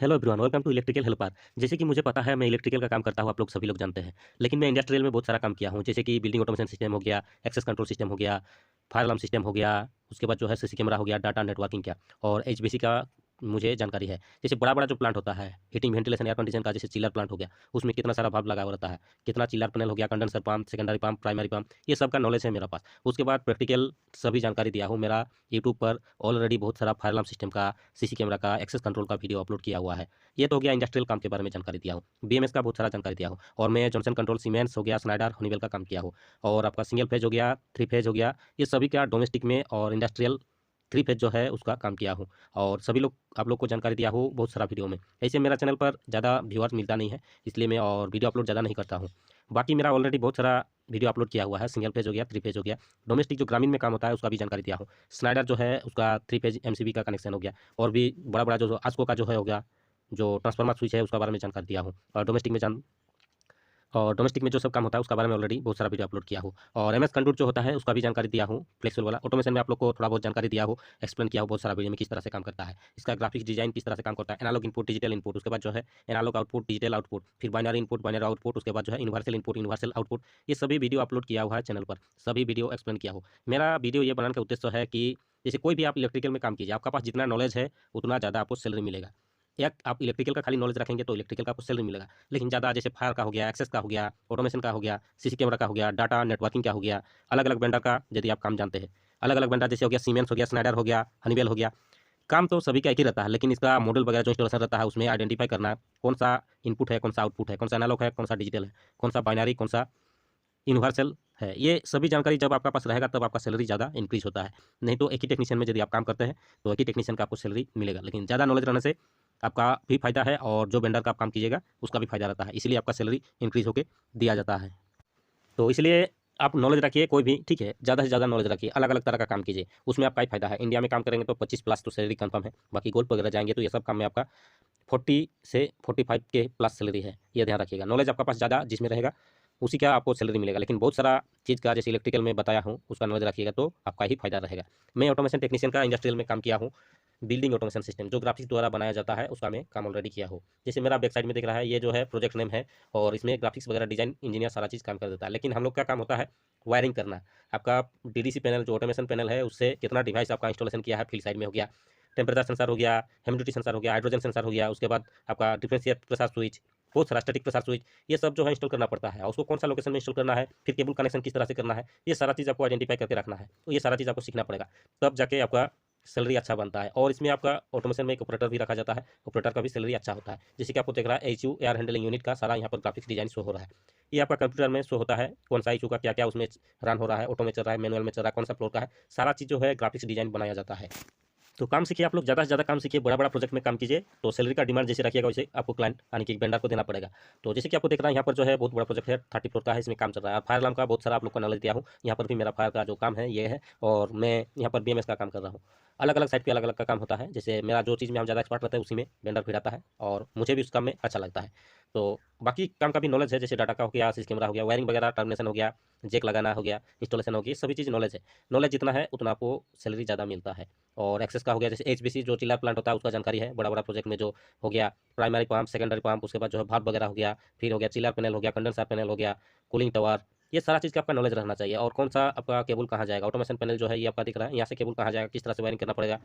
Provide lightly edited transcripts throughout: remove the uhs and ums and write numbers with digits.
Hello everyone, welcome to electrical helper. जैसे कि मुझे पता है मैं इलेक्ट्रिकल का काम करता हूँ, आप लोग सभी लोग जानते हैं। लेकिन मैं इंडस्ट्रियल में बहुत सारा काम किया हूँ, जैसे कि बिल्डिंग ऑटोमेशन सिस्टम हो गया, एक्सेस कंट्रोल सिस्टम हो गया, फायर अलार्म सिस्टम हो गया, उसके बाद जो है सीसी कैमरा हो गया, डाटा नेटवर्किंग का और एचवीएसी का मुझे जानकारी है। जैसे बड़ा-बड़ा जो प्लांट होता है, हीटिंग, वेंटिलेशन, एयर कंडीशन का, जैसे चिलर प्लांट हो गया, उसमें कितना सारा भाप लगा हुआ रहता है, कितना चिलर पैनल हो गया, condenser pump, secondary pump, primary pump, ये सब का नॉलेज है मेरे पास। उसके बाद प्रैक्टिकल सभी जानकारी दिया हूँ। मेरा यूट्यूब पर ऑलरेडी बहुत सारा फायर अलार्म सिस्टम का, सीसी कैमरा का, एक्सेस कंट्रोल का वीडियो अपलोड किया हुआ है। ये तो हो गया इंडस्ट्रियल काम के बारे में जानकारी दिया हूँ। बीएमएस का बहुत सारा जानकारी दिया हूँ और मैं जॉनसन कंट्रोल, सीमेंस हो गया, स्नाइडर, हनीवेल का काम किया हूँ। और आपका सिंगल फेज हो गया, थ्री फेज हो गया, ये सभी का डोमेस्टिक में और इंडस्ट्रियल थ्री फेज जो है उसका काम किया हूँ। और सभी लोग आप लोग को जानकारी दिया हूँ बहुत सारा वीडियो में। ऐसे मेरा चैनल पर ज़्यादा व्यूअर्स मिलता नहीं है, इसलिए मैं और वीडियो अपलोड ज़्यादा नहीं करता हूँ। बाकी मेरा ऑलरेडी बहुत सारा वीडियो अपलोड किया हुआ है, सिंगल फेज हो गया, थ्री फेज हो गया, डोमेस्टिक जो ग्रामीण में काम होता है उसका भी जानकारी दिया हूँ। स्नाइडर जो है उसका थ्री फेज एमसीबी का कनेक्शन हो गया, और भी बड़ा बड़ा जो आस्को का जो है हो गया, जो ट्रांसफार्मर स्विच है उसका बारे में जानकारी दिया हूँ। और डोमेस्टिक में जो सब काम होता है उसका बारे में ऑलरेडी बहुत सारा वीडियो अपलोड किया हूँ। और एमएस कंट्रोल जो होता है उसका भी जानकारी दिया हूँ, फ्लेक्सिबल वाला ऑटोमेशन में आप लोग को थोड़ा बहुत जानकारी दिया हो, एक्सप्लेन किया हो बहुत सारा वीडियो में किस तरह से काम करता है, इसका ग्राफिक्स डिजाइन किस तरह से काम करता है, एनालॉग इनपुट, डिजिटल इनपुट, उसके बाद जो है एनालॉग आउटपुट, डिजिटल आउटपुट, फिर बाइनरी इनपुट, बाइनरी आउटपुट, उसके बाद जो है यूनिवर्सल इनपुट, यूनिवर्सल आउटपुट, ये सभी वीडियो अपलोड किया हुआ है चैनल पर, सभी वीडियो एक्सप्लेन किया हो। मेरा वीडियो ये बनाने का उद्देश्य है कि जैसे कोई भी आप इलेक्ट्रिकल में काम कीजिए, आपका पास जितना नॉलेज है उतना ज़्यादा आपको सैलरी मिलेगा। या आप इलेक्ट्रिकल का खाली नॉलेज रखेंगे तो इलेक्ट्रिकल का आपको सैलरी मिलेगा, लेकिन ज़्यादा जैसे फायर का हो गया, एक्सेस का हो गया, ऑटोमेशन का हो गया, सीसी कैमरा का हो गया, डाटा नेटवर्किंग का हो गया, अलग अलग वेंडर का यदि आप काम जानते हैं, अलग अलग वेंडर जैसे हो गया सीमेंस हो गया, स्नाइडर हो गया, हनीवेल हो गया, काम तो सभी का एक ही रहता है, लेकिन इसका मॉडल वगैरह जो इंस्टॉलेशन रहता है उसमें आइडेंटिफाई करना है कौन सा इनपुट है, कौन सा आउटपुट है, कौन सा एनालॉग है, कौन सा डिजिटल है, कौन सा बाइनरी, कौन सा यूनिवर्सल है। ये सभी जानकारी जब आपका पास रहेगा तब आपका सैलरी ज़्यादा इंक्रीज होता है। नहीं तो एक ही टेक्नीशियन में यदि आप काम करते हैं तो एक ही टेक्नीशियन का आपको सैलरी मिलेगा, लेकिन ज़्यादा नॉलेज रहने से आपका भी फायदा है और जो वेंडर का आप काम कीजिएगा उसका भी फायदा रहता है, इसलिए आपका सैलरी इंक्रीज होकर दिया जाता है। तो इसलिए आप नॉलेज रखिए कोई भी, ठीक है, ज़्यादा से ज़्यादा नॉलेज रखिए, अलग अलग तरह का काम कीजिए, उसमें आपका ही फायदा है। इंडिया में काम करेंगे तो 25 प्लस तो सैलरी कंफर्म है, बाकी गोल्फ वगैरह जाएंगे तो ये सब काम में आपका 40 से 45 के प्लस सैलरी है, ये ध्यान रखिएगा। नॉलेज आपका पास ज़्यादा जिसमें रहेगा उसी का आपको सैलरी मिलेगा, लेकिन बहुत सारा चीज़ का जैसे इलेक्ट्रिकल में बताया हूँ उसका नॉलेज रखिएगा तो आपका ही फायदा रहेगा। मैं ऑटोमेशन टेक्नीशियन का इंडस्ट्रियल में काम किया हूँ, बिल्डिंग ऑटोमेशन सिस्टम जो ग्राफिक्स द्वारा बनाया जाता है उसका मैं काम ऑलरेडी किया हूँ। जैसे मेरा बैक साइड में दिख रहा है, ये जो है प्रोजेक्ट नेम है, और इसमें ग्राफिक्स वगैरह डिजाइन इंजीनियर सारा चीज़ काम कर देता है, लेकिन हम लोग का काम होता है वायरिंग करना। आपका डीडीसी पैनल जो ऑटोमेशन पैनल है उससे कितना डिवाइस आपका इंस्टॉलेशन किया है, फील्ड साइड में हो गया, टेम्परेचर सेंसर हो गया, ह्यूमिडिटी सेंसर हो गया, हाइड्रोजन सेंसर हो गया, उसके बाद आपका डिफरेंशियल प्रेशर स्विच, बहुत सारा स्टैटिक प्रेशर स्विच, ये सब जो है इंस्टॉल करना पड़ता है, और उसको कौन सा लोकेशन में इंस्टॉल करना है, फिर केबल कनेक्शन किस तरह से करना है, ये सारा चीज़ आपको आइडेंटिफाई करके रखना है। तो ये सारा चीज़ आपको सीखना पड़ेगा, तब जाके आपका सैलरी अच्छा बनता है। और इसमें आपका ऑटोमेशन में एक ऑपरेटर भी रखा जाता है, ऑपरेटर का भी सैलरी अच्छा होता है। जैसे कि आपको देख रहा है एचयू एयर हैंडलिंग यूनिट का सारा यहाँ पर ग्राफिक्स डिजाइन शो हो रहा है, ये आपका कंप्यूटर में शो होता है, कौन सा इशू का क्या क्या उसमें रन हो रहा है, ऑटो में चल रहा है, मैनुअल में चल रहा है, कौन सा फ्लोर का है, सारा चीज़ जो है ग्राफिक्स डिजाइन बनाया जाता है। तो काम सीखिए, आप लोग ज़्यादा से ज़्यादा काम सीखिए, बड़ा बड़ा प्रोजेक्ट में काम कीजिए, तो सैलरी का डिमांड जैसे रखिएगा वैसे आपको क्लाइंट यानी कि वेंडर को देना पड़ेगा। तो जैसे कि आपको देख रहा है यहाँ पर जो है बहुत बड़ा प्रोजेक्ट है, 30 फ्लोर का है, इसमें काम चल रहा है। फायर अलार्म का बहुत सारा आप लोग को नॉलेज दिया हूँ, यहाँ पर भी मेरा फायर का जो काम है ये है, और मैं यहाँ पर बीएमएस का काम कर रहा हूँ। अलग अलग साइड पे अलग अलग का काम होता है, जैसे मेरा जो चीज़ में हम ज़्यादा एक्सपर्ट रहते हैं उसी में वेंडर फिर आता है, और मुझे भी उस काम में अच्छा लगता है। तो बाकी काम का भी नॉलेज है, जैसे डाटा का हो गया, सीसी कैमरा हो गया, वायरिंग वगैरह, टर्मिनेशन हो गया, जेक लगाना हो गया, इंस्टॉलेशन हो गया, सभी चीज़ नॉलेज है। नॉलेज जितना है उतना आपको सैलरी ज़्यादा मिलता है। और एक्सेस का हो गया, जैसे एचबीसी जो चिल्लर प्लांट होता है उसका जानकारी है, बड़ा बड़ा प्रोजेक्ट में जो हो गया, प्राइमरी पंप, सेकेंडरी पंप, उसके बाद जो है भाप वगैरह हो गया, फिर हो गया चिल्लर पैनल हो गया, कंडेंसर पैनल हो गया, कूलिंग टावर, ये सारा चीज़ का आपका नॉलेज रहना चाहिए। और कौन सा आपका केबल कहाँ जाएगा, ऑटोमेशन पैनल जो है ये आपका दिख रहा है, यहाँ से केबल कहाँ जाएगा, किस तरह से वायरिंग करना पड़ेगा,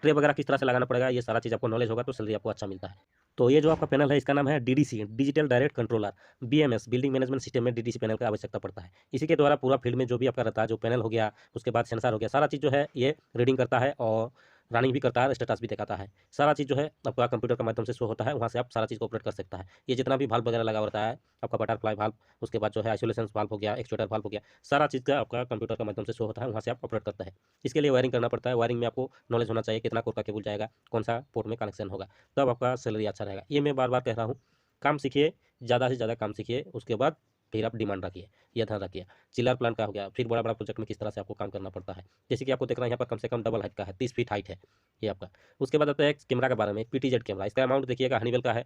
ट्रे वगैरह किस तरह से लगाना पड़ेगा, ये सारा चीज़ आपको नॉलेज होगा तो सैलरी आपको अच्छा मिलता है। तो ये जो आपका पैनल है इसका नाम है DDC, digital direct controller. BMS, building management system में डीडीसी पैनल का आवश्यकता पड़ता है। इसी के द्वारा पूरा फील्ड में जो भी आपका रहता है, जो पैनल हो गया, उसके बाद सेंसर हो गया, सारा चीज़ जो है ये रीडिंग करता है और रनिंग भी करता है, स्टेटस भी दिखाता है। सारा चीज़ जो है आपका कंप्यूटर के माध्यम से शो होता है, वहाँ से आप सारा चीज़ को ऑपरेट कर सकता है। ये जितना भी वाल्व वगैरह लगा होता है, आपका बटरफ्लाई वाल्व, उसके बाद जो है आइसोलेशन वाल्व हो गया, एक्चुएटर वाल्व हो गया, सारा चीज़ का आपका कंप्यूटर के माध्यम से शो होता है, वहाँ से आप ऑपरेट करता है। इसके लिए वायरिंग करना पड़ता है, वायरिंग में आपको नॉलेज होना चाहिए, कितना कोर का केबल जाएगा, कौन सा पोर्ट में कनेक्शन होगा, तब आपका सैलरी अच्छा रहेगा। ये मैं बार बार कह रहा हूँ, काम सीखिए, ज़्यादा से ज़्यादा काम सीखिए, उसके बाद फिर आप डिमांड रखिए, ये ध्यान रखिए। चिलर प्लांट का हो गया, फिर बड़ा बड़ा प्रोजेक्ट में किस तरह से आपको काम करना पड़ता है। जैसे कि आपको देख रहा है यहाँ पर कम से कम डबल हाइट का है, 30 फीट हाइट है ये आपका। उसके बाद आता है कैमरा के बारे में, पीटीजेड कैमरा, इसका अमाउंट देखिएगा हनीवेल का है,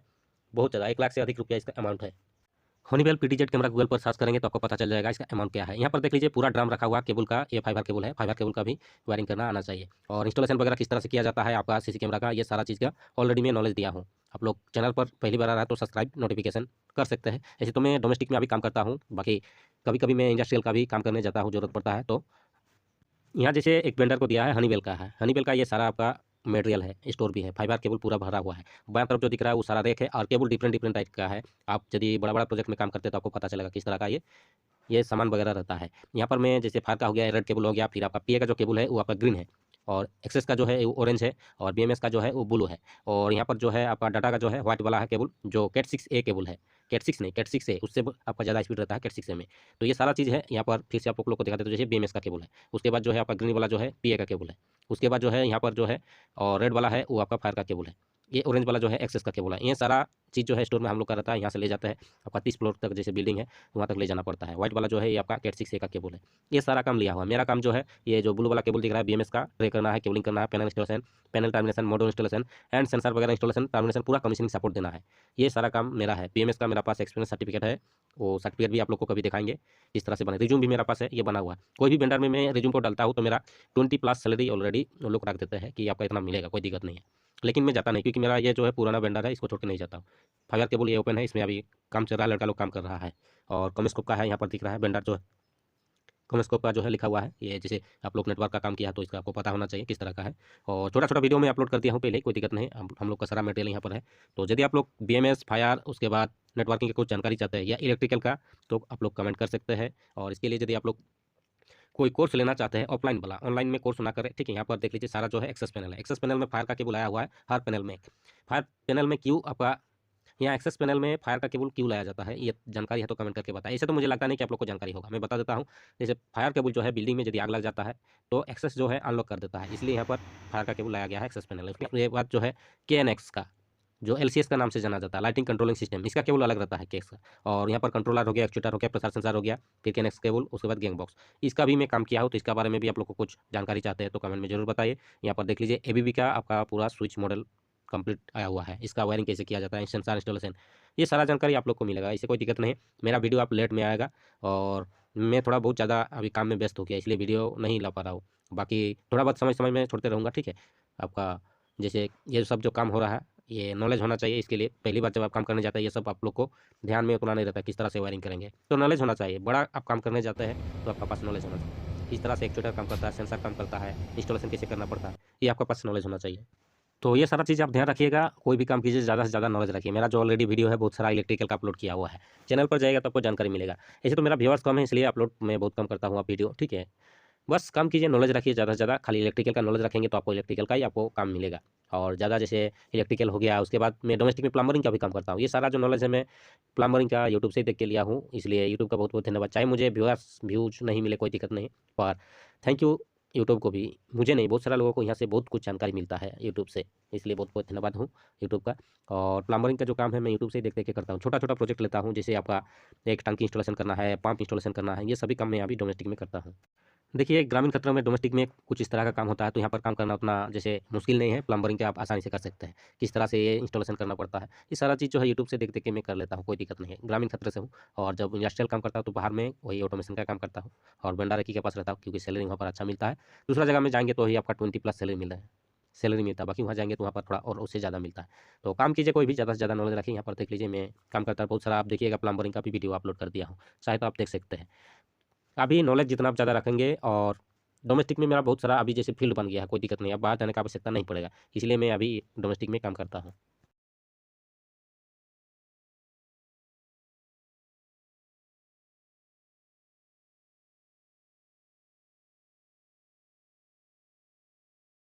बहुत ज़्यादा, 1 लाख से अधिक रुपया इसका अमाउंट है। हनीवेल पीटीजेड कैमरा गूगल पर सर्च करेंगे तो आपको पता चल जाएगा इसका अमाउंट क्या है। यहाँ पर देख लीजिए पूरा ड्राम रखा हुआ केबल का, ये फाइबर केबल है, फाइबर केबल का भी वायरिंग करना आना चाहिए। और इंस्टॉलेशन वगैरह किस तरह से किया जाता है आपका सीसी कैमरा का, ये सारा चीज़ का ऑलरेडी मैं नॉलेज दिया हूँ। आप लोग चैनल पर पहली बार आ रहा है तो सब्सक्राइब नोटिफिकेशन कर सकते हैं। ऐसे तो मैं डोमेस्टिक में अभी काम करता हूँ, बाकी कभी कभी मैं इंडस्ट्रियल का भी काम करने जाता हूँ, जरूरत पड़ता है तो। यहाँ जैसे एक वेंडर को दिया है, हनीवेल का है। हनीवेल का ये सारा आपका मटेरियल है, स्टोर भी है, फाइबर केबल पूरा भरा हुआ है। बाएं तरफ जो दिख रहा है वो सारा रैक है, और केबल डिफरेंट डिफरेंट टाइप का है। आप यदि बड़ा बड़ा प्रोजेक्ट में काम करते हैं तो आपको पता चलेगा किस तरह का ये सामान वगैरह रहता है। यहाँ पर मैं जैसे फायर का हो गया, रेड केबल हो गया, फिर आपका पीए का जो केबल है वो आपका ग्रीन है, और एक्सेस का जो है वो ऑरेंज है, और बीएमएस का जो है वो ब्लू है। और यहाँ पर जो है आपका डाटा का जो है व्हाइट वाला है केबल, जो कैट 6A केबल है। कैट 6 नहीं, कैट 6A, उससे आपका ज़्यादा स्पीड रहता है कैट 6A में। तो ये सारा चीज़ है यहाँ पर। फिर से आप लोग को दिखा देते, तो जैसे बीएमएस का केबल है, उसके बाद जो है आपका ग्रीन वाला जो है पीए का केबल है, उसके बाद जो है यहाँ पर जो है और रेड वाला है वो आपका फायर का केबल है, ये ऑरेंज वाला जो है एक्सेस का केबल है। ये सारा चीज़ जो है स्टोर में हम लोग का रहता है, यहाँ से ले जाता है। आपका 30 फ्लोर तक जैसे बिल्डिंग है वहाँ तक ले जाना पड़ता है। व्हाइट वाला जो है ये आपका कैट 6A का केबल है। ये सारा काम लिया हुआ है। मेरा काम जो है ये जो ब्लू वाला केबल दिख रहा है बीएमएस का, ट्रे करना है, केबलिंग करना है, panel installation, panel termination, module installation and sensor वगैरह इंस्टॉलेशन, टर्मिनेशन, पूरा कमीशनिंग सपोर्ट देना है। ये सारा काम मेरा है। बीएमएस का मेरा पास एक्सपीरियंस सर्टिफिकेट है, वो सर्टिफिकेट भी आप लोग को कभी दिखाएंगे किस तरह से बने। रिज्यूम भी मेरा पास है, ये बना हुआ है। कोई भी वेंडर में मैं रिज्यूम को डालता हूँ तो मेरा 20+ सैलरी ऑलरेडी वो लोग रख देते हैं कि आपका इतना मिलेगा, कोई दिक्कत नहीं है। लेकिन मैं जाता नहीं, क्योंकि मेरा ये जो है पुराना वेंडर है, इसको छोड़ के नहीं जाता हूँ। फाइबर केबल ये ओपन है, इसमें अभी काम चल रहा है, लड़का लोग काम कर रहा है। और कॉमस्कोप का है, यहाँ पर दिख रहा है वेंडर जो है, कॉमस्कोप का जो है लिखा हुआ है। ये जैसे आप लोग नेटवर्क का काम किया है तो इसका आपको पता होना चाहिए किस तरह का है। और छोटा छोटा वीडियो मैं अपलोड कर दिया हूँ पहले, कोई दिक्कत नहीं। हम लोग का सारा मटेरियल यहाँ पर है। तो यदि आप लोग बीएमएस, फायर, उसके बाद नेटवर्किंग की कुछ जानकारी चाहते हैं या इलेक्ट्रिकल का, तो आप लोग कमेंट कर सकते हैं। और इसके लिए यदि आप लोग कोई कोर्स लेना चाहते हैं ऑफलाइन वाला, ऑनलाइन में कोर्स ना करें, ठीक है। यहाँ पर देख लीजिए सारा जो है एक्सेस पैनल है। एक्सेस पैनल में फायर का केबल आया हुआ है, हर पैनल में। फायर पैनल में क्यों आपका यहाँ एक्सेस पैनल में फायर का केबल क्यों लाया जाता है, ये जानकारी है तो कमेंट करके बताएं। ऐसे तो मुझे लगता नहीं कि आप लोग को जानकारी होगा, मैं बता देता हूँ। जैसे फायर केबल जो है बिल्डिंग में यदि आग लग जाता है तो एक्सेस जो है अनलॉक कर देता है, इसलिए यहाँ पर फायर का केबल लाया गया है एक्सेस पैनल। उसके बाद जो है KNX का, जो LCS का नाम से जाना जाता है, लाइटिंग कंट्रोलिंग सिस्टम, इसका केबल अलग रहता है केक्स का। और यहाँ पर कंट्रोलर हो गया, एक्चुएटर हो गया, प्रेशर सेंसर हो गया, फिर KNX केबल, उसके बाद गैंग बॉक्स। इसका भी मैं काम किया हूँ, तो इसका बारे में भी आप लोग को कुछ जानकारी चाहते हैं तो कमेंट में जरूर बताइए। यहाँ पर देख लीजिए ABB का आपका पूरा स्विच मॉडल कंप्लीट आया हुआ है, इसका वायरिंग कैसे किया जाता है, सेंसर इंस्टॉलेशन, ये सारा जानकारी आप लोग को मिलेगा। इससे कोई दिक्कत नहीं है। मेरा वीडियो आप लेट में आएगा, और मैं थोड़ा बहुत ज़्यादा अभी काम में व्यस्त हो गया, इसलिए वीडियो नहीं ला पा रहा हूँ। बाकी थोड़ा बहुत समय समय में छोड़ते रहूँगा, ठीक है। आपका जैसे ये सब जो काम हो रहा है, ये नॉलेज होना चाहिए। इसके लिए पहली बार जब आप काम करने जाते हैं, ये सब आप लोग को ध्यान में उतना नहीं रहता किस तरह से वायरिंग करेंगे, तो नॉलेज होना चाहिए। बड़ा आप काम करने जाते हैं तो आपका पास नॉलेज होना चाहिए, किस तरह से एक्चुएटर काम करता है, सेंसर काम करता है, इंस्टॉलेशन कैसे करना पड़ता है, ये आपका पास नॉलेज होना चाहिए। तो ये सारा चीज़ आप ध्यान रखिएगा, कोई भी काम कीजिए ज़्यादा से ज़्यादा नॉलेज रखिए। मेरा जो ऑलरेडी वीडियो है बहुत सारा इलेक्ट्रिकल का अपलोड किया हुआ है, चैनल पर जाएगा तो आपको जानकारी मिलेगा। ऐसे तो मेरा व्यूअर्स कम है, इसलिए अपलोड मैं बहुत कम करता हूँ आप वीडियो, ठीक है। बस काम कीजिए, नॉलेज रखिए ज़्यादा से ज़्यादा। खाली इलेक्ट्रिकल का नॉलेज रखेंगे तो आपको इलेक्ट्रिकल का ही आपको काम मिलेगा। और ज़्यादा जैसे इलेक्ट्रिकल हो गया, उसके बाद मैं डोमेस्टिक में प्लम्बरिंग का भी काम करता हूँ। ये सारा जो नॉलेज है मैं प्लम्बरिंग का यूट्यूब से ही देख के लिया हूँ, इसलिए यूट्यूब का बहुत बहुत धन्यवाद। चाहे मुझे व्यूज़ नहीं मिले, कोई दिक्कत नहीं, पर थैंक यू यूट्यूब को भी। मुझे नहीं, बहुत सारा लोगों को यहाँ से बहुत कुछ जानकारी मिलता है यूट्यूब से, इसलिए बहुत बहुत धन्यवाद हूँ यूट्यूब का। और प्लम्बरिंग का जो काम है मैं यूट्यूब से ही देख देख के करता हूँ। छोटा छोटा प्रोजेक्ट लेता हूँ, जैसे आपका एक टंकी इंस्टॉलेशन करना है, पंप इंस्टॉलेशन करना है, ये सभी काम मैं अभी डोमेस्टिक में करता हूँ। देखिए, ग्रामीण क्षेत्रों में डोमेस्टिक में कुछ इस तरह का काम होता है, तो यहाँ पर काम करना उतना जैसे मुश्किल नहीं है। प्लम्बरिंग का आप आसानी से कर सकते हैं, किस तरह से ये इंस्टॉलेशन करना पड़ता है, ये सारा चीज़ जो है यूट्यूब से देख देख के मैं कर लेता हूँ, कोई दिक्कत नहीं है। ग्रामीण क्षेत्र से हूँ, और जब इंडस्ट्रियल काम करता हूँ तो बाहर में वही ऑटोमेशन का काम करता हूँ, और वेंडर एक ही के पास रहता हूँ, क्योंकि सैलरी वहाँ पर अच्छा मिलता है। दूसरा जगह में जाएंगे तो वही आपका 20+ सैलरी मिलता है, बाकी वहाँ जाएंगे तो वहाँ पर थोड़ा और उससे ज़्यादा मिलता है। तो काम कीजिए, कोई भी ज़्यादा से ज़्यादा नॉलेज रखिए। यहाँ पर देख लीजिए मैं काम करता है बहुत सारा, आप देखिएगा प्लम्बरिंग का भी वीडियो अपलोड कर दिया हूँ, चाहे तो आप देख सकते हैं। अभी नॉलेज जितना आप ज़्यादा रखेंगे, और डोमेस्टिक में मेरा बहुत सारा अभी जैसे फील्ड बन गया है, कोई दिक्कत नहीं है, अब बाहर जाने का आवश्यकता नहीं पड़ेगा, इसलिए मैं अभी डोमेस्टिक में काम करता हूँ।